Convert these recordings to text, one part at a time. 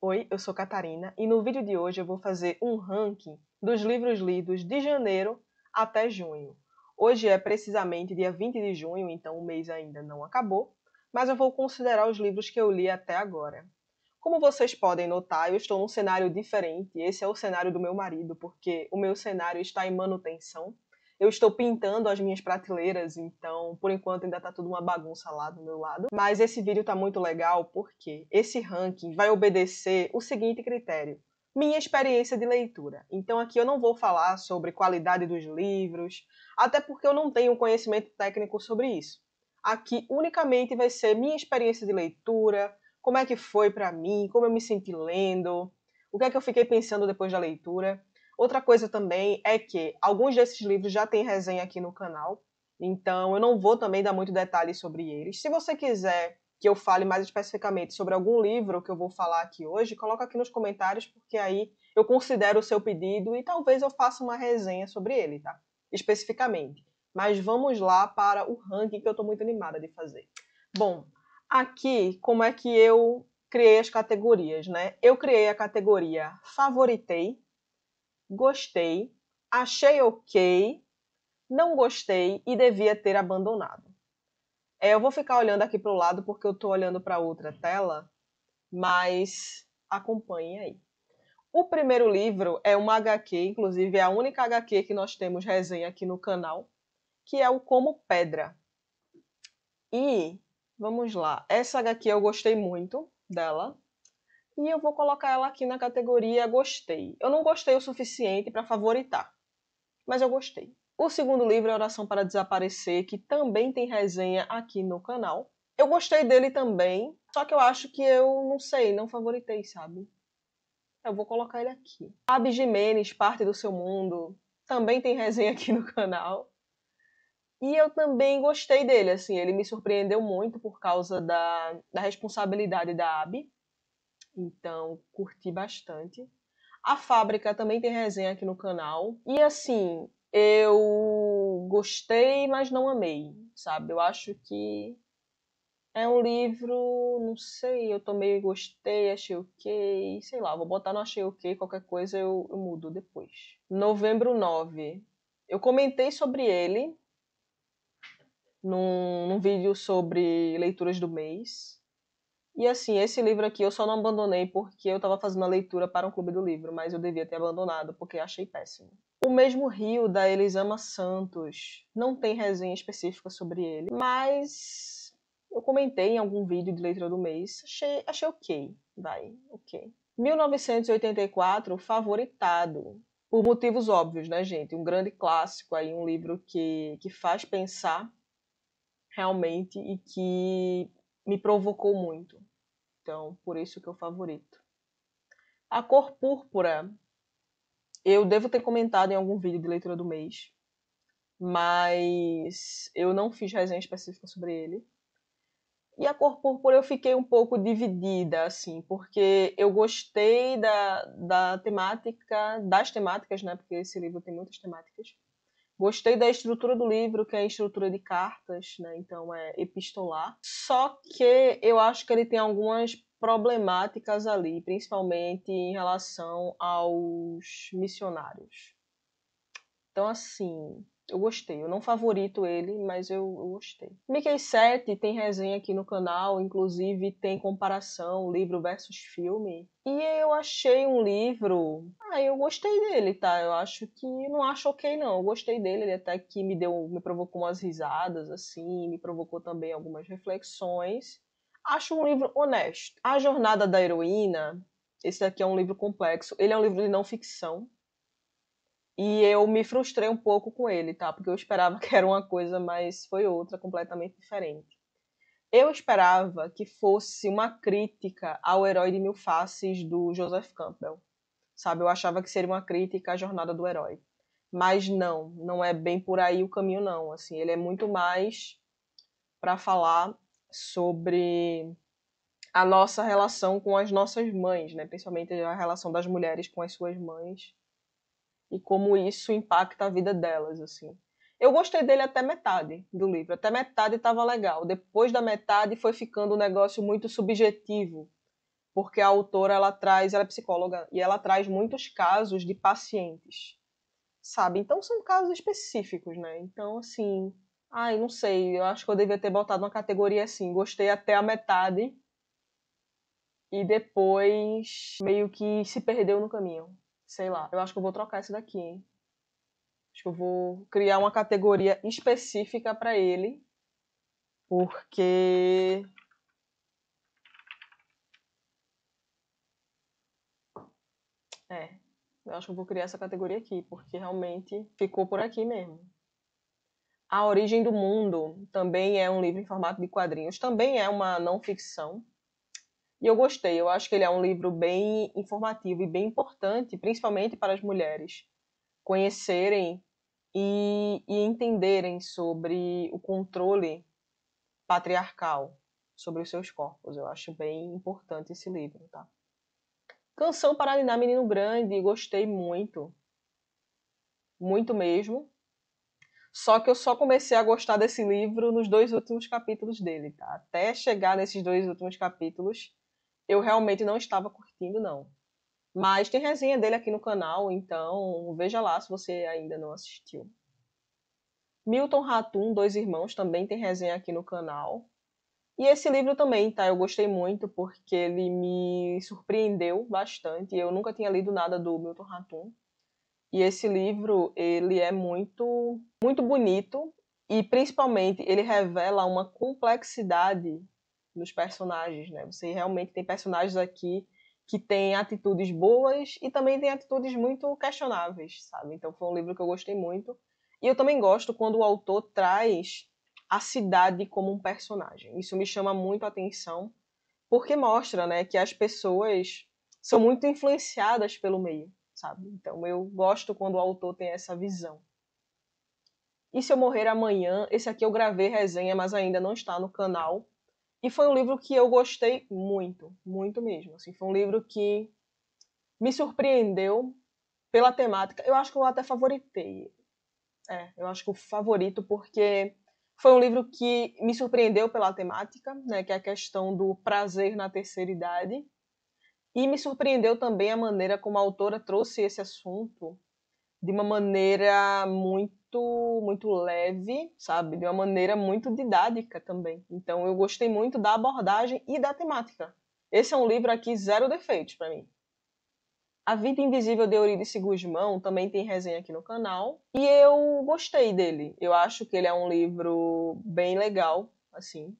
Oi, eu sou Catarina e no vídeo de hoje eu vou fazer um ranking dos livros lidos de janeiro até junho. Hoje é precisamente dia 20 de junho, então o mês ainda não acabou, mas eu vou considerar os livros que eu li até agora. Como vocês podem notar, eu estou num cenário diferente. Esse é o cenário do meu marido, porque o meu cenário está em manutenção. Eu estou pintando as minhas prateleiras, então por enquanto ainda está tudo uma bagunça lá do meu lado. Mas esse vídeo está muito legal porque esse ranking vai obedecer o seguinte critério: minha experiência de leitura. Então aqui eu não vou falar sobre qualidade dos livros, até porque eu não tenho conhecimento técnico sobre isso. Aqui unicamente vai ser minha experiência de leitura, como é que foi para mim, como eu me senti lendo, o que é que eu fiquei pensando depois da leitura. Outra coisa também é que alguns desses livros já tem resenha aqui no canal, então eu não vou também dar muito detalhes sobre eles. Se você quiser que eu fale mais especificamente sobre algum livro que eu vou falar aqui hoje, coloca aqui nos comentários, porque aí eu considero o seu pedido e talvez eu faça uma resenha sobre ele, tá? Especificamente. Mas vamos lá para o ranking que eu estou muito animada de fazer. Bom, aqui como é que eu criei as categorias, né? Eu criei a categoria Favoritei, Gostei, Achei ok, Não gostei e devia ter abandonado. Eu vou ficar olhando aqui para o lado porque eu estou olhando para outra tela, mas acompanhe aí. O primeiro livro é uma HQ, inclusive é a única HQ que nós temos resenha aqui no canal, que é o Como Pedra. E vamos lá, essa HQ eu gostei muito dela. E eu vou colocar ela aqui na categoria gostei. Eu não gostei o suficiente para favoritar, mas eu gostei. O segundo livro é Oração para Desaparecer, que também tem resenha aqui no canal. Eu gostei dele também, só que eu acho que eu não sei, não favoritei, sabe? Eu vou colocar ele aqui. Abby Jimenez, Parte do Seu Mundo, também tem resenha aqui no canal. E eu também gostei dele, assim, ele me surpreendeu muito por causa da responsabilidade da Abby. Então, curti bastante. A Fábrica também tem resenha aqui no canal. E assim, eu gostei, mas não amei, sabe? Eu acho que é um livro, não sei, eu também gostei, achei ok, sei lá, vou botar no achei ok, qualquer coisa eu mudo depois. Novembro 9. Eu comentei sobre ele num vídeo sobre leituras do mês. E assim, esse livro aqui eu só não abandonei porque eu estava fazendo a leitura para um clube do livro, mas eu devia ter abandonado porque achei péssimo. O Mesmo Rio, da Elisama Santos, não tem resenha específica sobre ele, mas eu comentei em algum vídeo de leitura do mês, achei ok, vai, ok. 1984, Favoritado, por motivos óbvios, né, gente? Um grande clássico aí, um livro que faz pensar realmente e que me provocou muito. Então, por isso que eu favorito. A Cor Púrpura, eu devo ter comentado em algum vídeo de leitura do mês, mas eu não fiz resenha específica sobre ele. E a Cor Púrpura eu fiquei um pouco dividida, assim, porque eu gostei da temática, das temáticas, né? Porque esse livro tem muitas temáticas. Gostei da estrutura do livro, que é a estrutura de cartas, né? Então é epistolar. Só que eu acho que ele tem algumas problemáticas ali, principalmente em relação aos missionários. Então, assim, eu gostei. Eu não favorito ele, mas eu gostei. Mickey 7 tem resenha aqui no canal, inclusive tem comparação, livro versus filme. E eu achei um livro. Eu gostei dele, tá? Eu acho que. Não acho ok, não. Eu gostei dele, ele até que me provocou umas risadas, assim, me provocou também algumas reflexões. Acho um livro honesto. A Jornada da Heroína, esse daqui é um livro complexo. Ele é um livro de não ficção. E eu me frustrei um pouco com ele, tá? Porque eu esperava que era uma coisa, mas foi outra, completamente diferente. Eu esperava que fosse uma crítica ao Herói de Mil Faces do Joseph Campbell. Sabe? Eu achava que seria uma crítica à jornada do herói. Mas não é bem por aí o caminho, não. Assim, ele é muito mais para falar sobre a nossa relação com as nossas mães, né? Principalmente a relação das mulheres com as suas mães e como isso impacta a vida delas, assim. Eu gostei dele até metade do livro, até metade estava legal. Depois da metade foi ficando um negócio muito subjetivo, porque a autora ela é psicóloga e ela traz muitos casos de pacientes, sabe? Então são casos específicos, né? Então, assim, ai, não sei, eu acho que eu devia ter botado uma categoria assim, gostei até a metade e depois meio que se perdeu no caminho. Sei lá, eu acho que eu vou trocar esse daqui, hein? Acho que eu vou criar uma categoria específica para ele, porque é, eu acho que eu vou criar essa categoria aqui, porque realmente ficou por aqui mesmo. A Origem do Mundo também é um livro em formato de quadrinhos, também é uma não ficção. E eu gostei, eu acho que ele é um livro bem informativo e bem importante, principalmente para as mulheres conhecerem e entenderem sobre o controle patriarcal sobre os seus corpos. Eu acho bem importante esse livro, tá? Canção para Ninar Menino Grande, gostei muito. Muito mesmo. Só que eu só comecei a gostar desse livro nos 2 últimos capítulos dele, tá? Até chegar nesses 2 últimos capítulos, eu realmente não estava curtindo, não. Mas tem resenha dele aqui no canal, então veja lá se você ainda não assistiu. Milton Ratum, Dois Irmãos, também tem resenha aqui no canal. E esse livro também, tá? Eu gostei muito porque ele me surpreendeu bastante. Eu nunca tinha lido nada do Milton Ratum. E esse livro, ele é muito bonito e principalmente ele revela uma complexidade nos personagens, né? Você realmente tem personagens aqui que têm atitudes boas e também tem atitudes muito questionáveis, sabe? Então foi um livro que eu gostei muito. E eu também gosto quando o autor traz a cidade como um personagem. Isso me chama muito a atenção, porque mostra, né, que as pessoas são muito influenciadas pelo meio, sabe? Então eu gosto quando o autor tem essa visão. E Se Eu Morrer Amanhã, esse aqui eu gravei resenha, mas ainda não está no canal. E foi um livro que eu gostei muito, muito mesmo. Assim, foi um livro que me surpreendeu pela temática. Eu acho que eu até favoritei. Eu acho que o favorito porque foi um livro que me surpreendeu pela temática, né, que é a questão do prazer na terceira idade. E me surpreendeu também a maneira como a autora trouxe esse assunto de uma maneira muito leve, sabe? De uma maneira muito didática também. Então eu gostei muito da abordagem e da temática. Esse é um livro aqui zero defeitos para mim. A Vida Invisível de Eurídice Gusmão também tem resenha aqui no canal e eu gostei dele. Eu acho que ele é um livro bem legal, assim.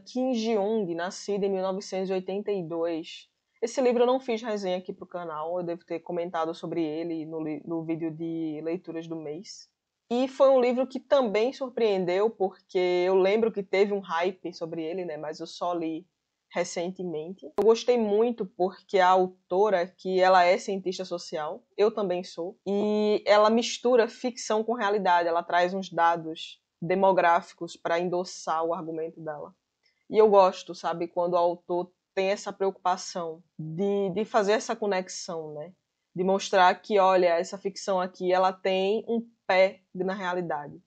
Kim Ji-young, nascido em 1982. Esse livro eu não fiz resenha aqui pro canal, eu devo ter comentado sobre ele no vídeo de leituras do mês. E foi um livro que também surpreendeu, porque eu lembro que teve um hype sobre ele, né? Mas eu só li recentemente. Eu gostei muito porque a autora, que ela é cientista social, eu também sou, e ela mistura ficção com realidade, ela traz uns dados demográficos para endossar o argumento dela. E eu gosto, sabe, quando o autor tem essa preocupação de fazer essa conexão, né? De mostrar que, olha, essa ficção aqui, ela tem um pé na realidade.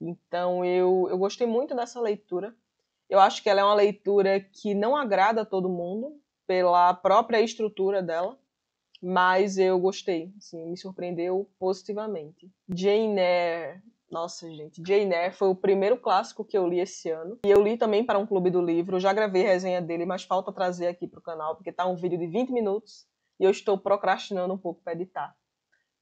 Então, eu gostei muito dessa leitura. Eu acho que ela é uma leitura que não agrada a todo mundo, pela própria estrutura dela, mas eu gostei, assim, me surpreendeu positivamente. Jane Eyre, nossa gente, Jane Eyre foi o primeiro clássico que eu li esse ano, e eu li também para um clube do livro, eu já gravei resenha dele, mas falta trazer aqui para o canal, porque tá um vídeo de 20 minutos, e eu estou procrastinando um pouco para editar.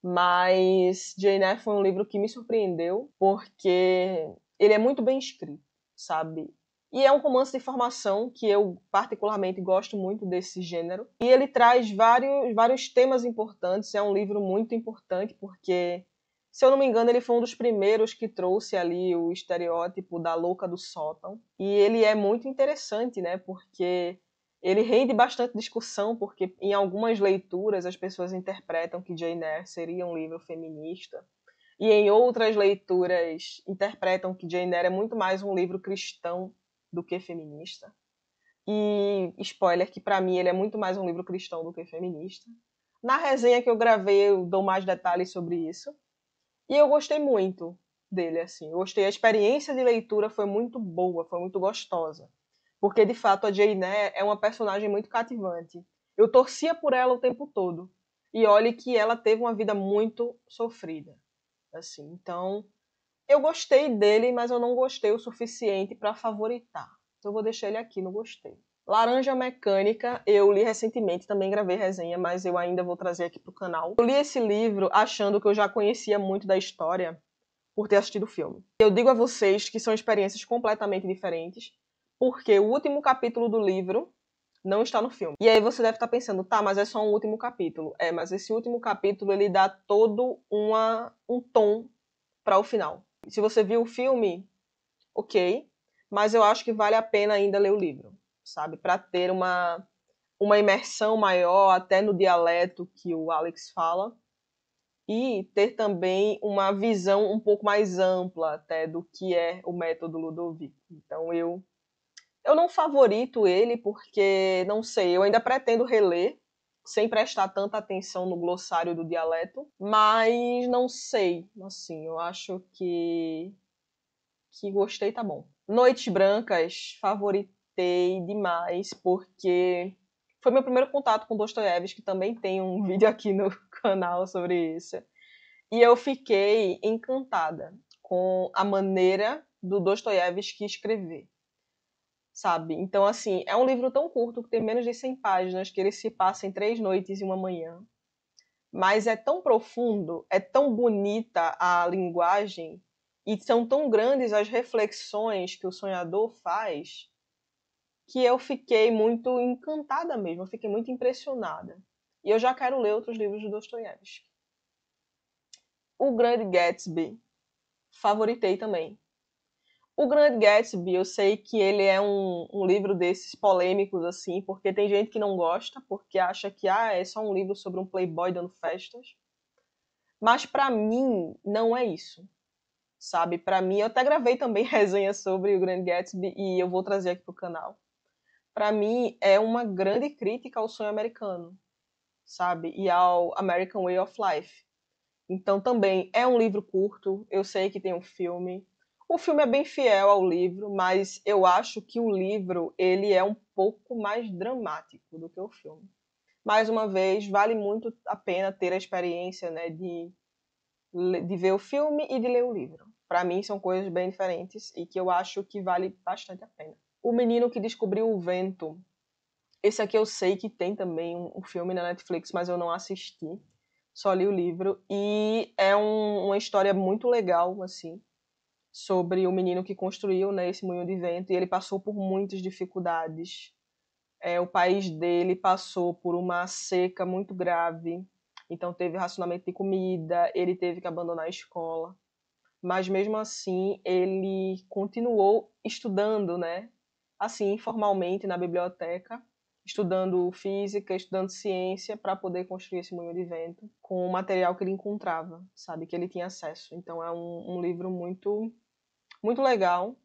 Mas Jane Eyre foi um livro que me surpreendeu, porque ele é muito bem escrito, sabe? E é um romance de formação que eu particularmente gosto muito desse gênero. E ele traz vários temas importantes. É um livro muito importante porque, se eu não me engano, ele foi um dos primeiros que trouxe ali o estereótipo da louca do sótão. E ele é muito interessante, né? Porque ele rende bastante discussão, porque em algumas leituras as pessoas interpretam que Jane Eyre seria um livro feminista. E em outras leituras interpretam que Jane Eyre é muito mais um livro cristão do que feminista. E spoiler que para mim ele é muito mais um livro cristão do que feminista. Na resenha que eu gravei eu dou mais detalhes sobre isso. E eu gostei muito dele, assim. Eu gostei, a experiência de leitura foi muito boa, foi muito gostosa. Porque, de fato, a Jane Eyre é uma personagem muito cativante. Eu torcia por ela o tempo todo. E olhe que ela teve uma vida muito sofrida. Assim, então, eu gostei dele, mas eu não gostei o suficiente para favoritar. Então eu vou deixar ele aqui no gostei. Laranja Mecânica, eu li recentemente, também gravei resenha, mas eu ainda vou trazer aqui pro canal. Eu li esse livro achando que eu já conhecia muito da história por ter assistido o filme. Eu digo a vocês que são experiências completamente diferentes, porque o último capítulo do livro não está no filme. E aí você deve estar pensando, tá, mas é só um último capítulo. É, mas esse último capítulo, ele dá todo um tom para o final. Se você viu o filme, ok, mas eu acho que vale a pena ainda ler o livro, sabe? Para ter uma imersão maior, até no dialeto que o Alex fala, e ter também uma visão um pouco mais ampla até do que é o método Ludovico. Então eu não favorito ele porque, não sei, eu ainda pretendo reler, sem prestar tanta atenção no glossário do dialeto, mas não sei, assim, eu acho que gostei, tá bom. Noites Brancas, favoritei demais, porque foi meu primeiro contato com Dostoiévski, que também tem um vídeo aqui no canal sobre isso. E eu fiquei encantada com a maneira do Dostoiévski escrever, sabe? Então, assim, é um livro tão curto, que tem menos de 100 páginas, que ele se passa em 3 noites e uma manhã. Mas é tão profundo, é tão bonita a linguagem, e são tão grandes as reflexões que o sonhador faz, que eu fiquei muito encantada mesmo, eu fiquei muito impressionada. E eu já quero ler outros livros de Dostoiévski. O Grande Gatsby, favoritei também. O Grande Gatsby, eu sei que ele é um livro desses polêmicos, assim, porque tem gente que não gosta, porque acha que é só um livro sobre um playboy dando festas. Mas pra mim, não é isso, sabe? Pra mim, eu até gravei também resenha sobre o Grande Gatsby e eu vou trazer aqui pro canal. Pra mim, é uma grande crítica ao sonho americano, sabe? E ao American Way of Life. Então também é um livro curto, eu sei que tem um filme. O filme é bem fiel ao livro, mas eu acho que o livro ele é um pouco mais dramático do que o filme. Mais uma vez, vale muito a pena ter a experiência, né, de ver o filme e de ler o livro. Para mim são coisas bem diferentes e que eu acho que vale bastante a pena. O Menino que Descobriu o Vento. Esse aqui eu sei que tem também um filme na Netflix, mas eu não assisti. Só li o livro. E é uma história muito legal, assim, sobre o menino que construiu, né, esse moinho de vento. E ele passou por muitas dificuldades. O país dele passou por uma seca muito grave. Então teve racionamento de comida, ele teve que abandonar a escola. Mas mesmo assim, ele continuou estudando, né? Assim, informalmente na biblioteca, estudando física, estudando ciência para poder construir esse moinho de vento com o material que ele encontrava, sabe, que ele tinha acesso. Então é um livro muito muito legal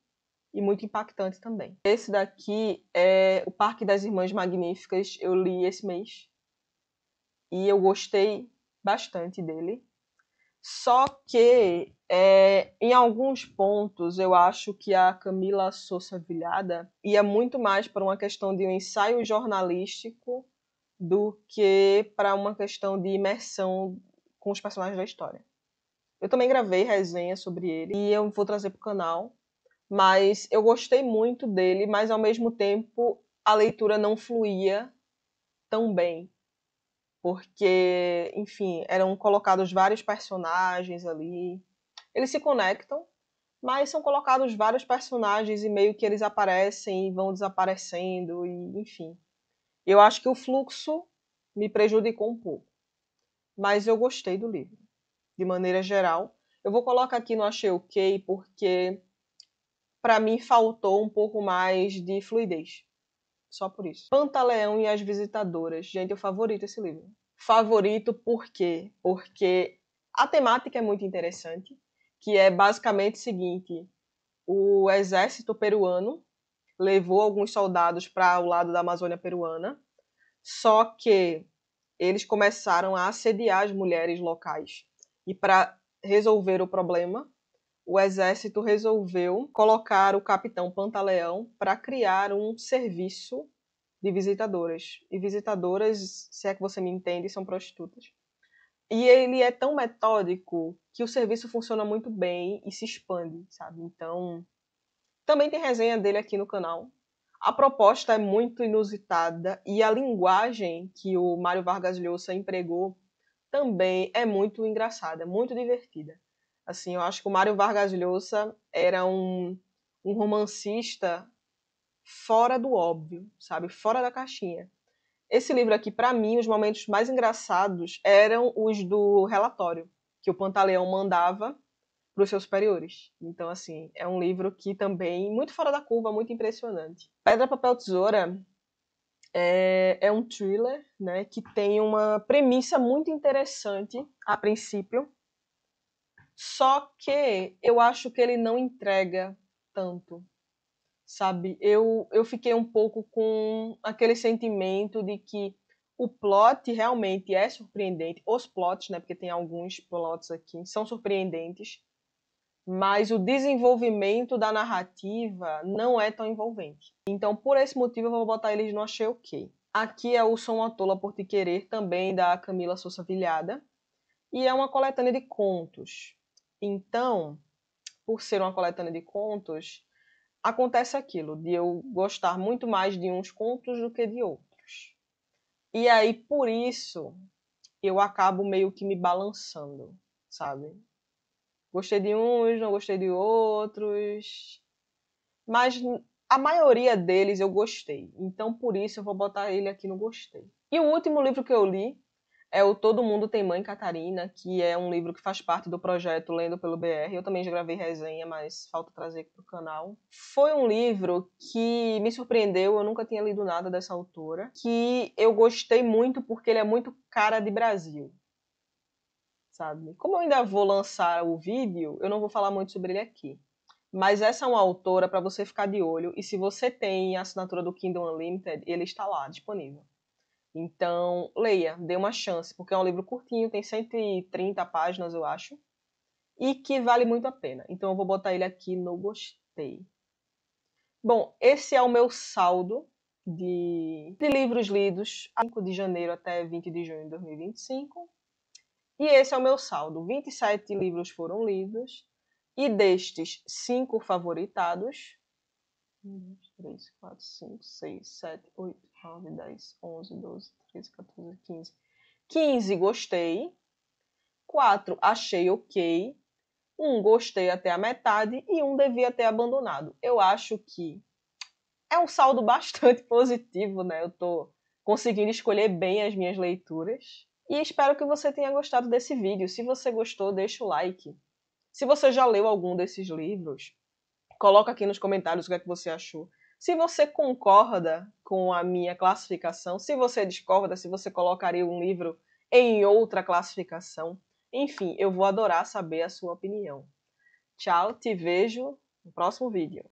e muito impactante também. Esse daqui é O Parque das Irmãs Magníficas, eu li esse mês e eu gostei bastante dele. Só que, em alguns pontos, eu acho que a Camila Sousa Vilhada ia muito mais para uma questão de um ensaio jornalístico do que para uma questão de imersão com os personagens da história. Eu também gravei resenha sobre ele e eu vou trazer para o canal, mas eu gostei muito dele, mas ao mesmo tempo a leitura não fluía tão bem porque, enfim, eram colocados vários personagens ali. Eles se conectam, mas são colocados vários personagens e meio que eles aparecem e vão desaparecendo, e enfim. Eu acho que o fluxo me prejudicou um pouco, mas eu gostei do livro, de maneira geral. Eu vou colocar aqui no Achei Ok, porque para mim faltou um pouco mais de fluidez. Só por isso. Pantaleão e as Visitadoras. Gente, eu favorito esse livro. Favorito por quê? Porque a temática é muito interessante, que é basicamente o seguinte: o exército peruano levou alguns soldados para o lado da Amazônia peruana, só que eles começaram a assediar as mulheres locais. E para resolver o problema, o exército resolveu colocar o capitão Pantaleão para criar um serviço de visitadoras. E visitadoras, se é que você me entende, são prostitutas. E ele é tão metódico que o serviço funciona muito bem e se expande, sabe? Então, também tem resenha dele aqui no canal. A proposta é muito inusitada e a linguagem que o Mário Vargas Llosa empregou também é muito engraçada, é muito divertida. Assim, eu acho que o Mário Vargas Llosa era um romancista fora do óbvio, sabe? Fora da caixinha. Esse livro aqui, para mim, os momentos mais engraçados eram os do relatório, que o Pantaleão mandava para os seus superiores. Então, assim, é um livro que também, muito fora da curva, muito impressionante. Pedra, Papel, Tesoura é um thriller, né, que tem uma premissa muito interessante, a princípio, só que eu acho que ele não entrega tanto, sabe? Eu fiquei um pouco com aquele sentimento de que o plot realmente é surpreendente. Os plots, né? Porque tem alguns plots aqui, são surpreendentes. Mas o desenvolvimento da narrativa não é tão envolvente. Então, por esse motivo, eu vou botar eles no achei ok. Aqui é o Sou uma Tola por Te Querer, também da Camila Sousa Vilhada. E é uma coletânea de contos. Então, por ser uma coletânea de contos, acontece aquilo, de eu gostar muito mais de uns contos do que de outros. E aí, por isso, eu acabo meio que me balançando, sabe? Gostei de uns, não gostei de outros. Mas a maioria deles eu gostei. Então, por isso, eu vou botar ele aqui no gostei. E o último livro que eu li é o Todo Mundo Tem Mãe Catarina, que é um livro que faz parte do projeto Lendo pelo BR. Eu também já gravei resenha, mas falta trazer aqui para o canal. Foi um livro que me surpreendeu, eu nunca tinha lido nada dessa autora, que eu gostei muito porque ele é muito cara de Brasil, sabe? Como eu ainda vou lançar o vídeo, eu não vou falar muito sobre ele aqui. Mas essa é uma autora para você ficar de olho, e se você tem a assinatura do Kindle Unlimited, ele está lá, disponível. Então, leia, dê uma chance, porque é um livro curtinho, tem 130 páginas, eu acho, e que vale muito a pena. Então, eu vou botar ele aqui no gostei. Bom, esse é o meu saldo de livros lidos, 5 de janeiro até 20 de junho de 2025. E esse é o meu saldo. 27 livros foram lidos, e destes, 5 favoritados. 1, 2, 3, 4, 5, 6, 7, 8, 9, 10, 11, 12, 13, 14, 15. 15 gostei. 4 achei ok. 1 gostei até a metade e 1 devia ter abandonado. Eu acho que é um saldo bastante positivo, né? Eu tô conseguindo escolher bem as minhas leituras. E espero que você tenha gostado desse vídeo. Se você gostou, deixa o like. Se você já leu algum desses livros, coloca aqui nos comentários o que é que você achou. Se você concorda com a minha classificação, se você discorda, se você colocaria um livro em outra classificação. Enfim, eu vou adorar saber a sua opinião. Tchau, te vejo no próximo vídeo.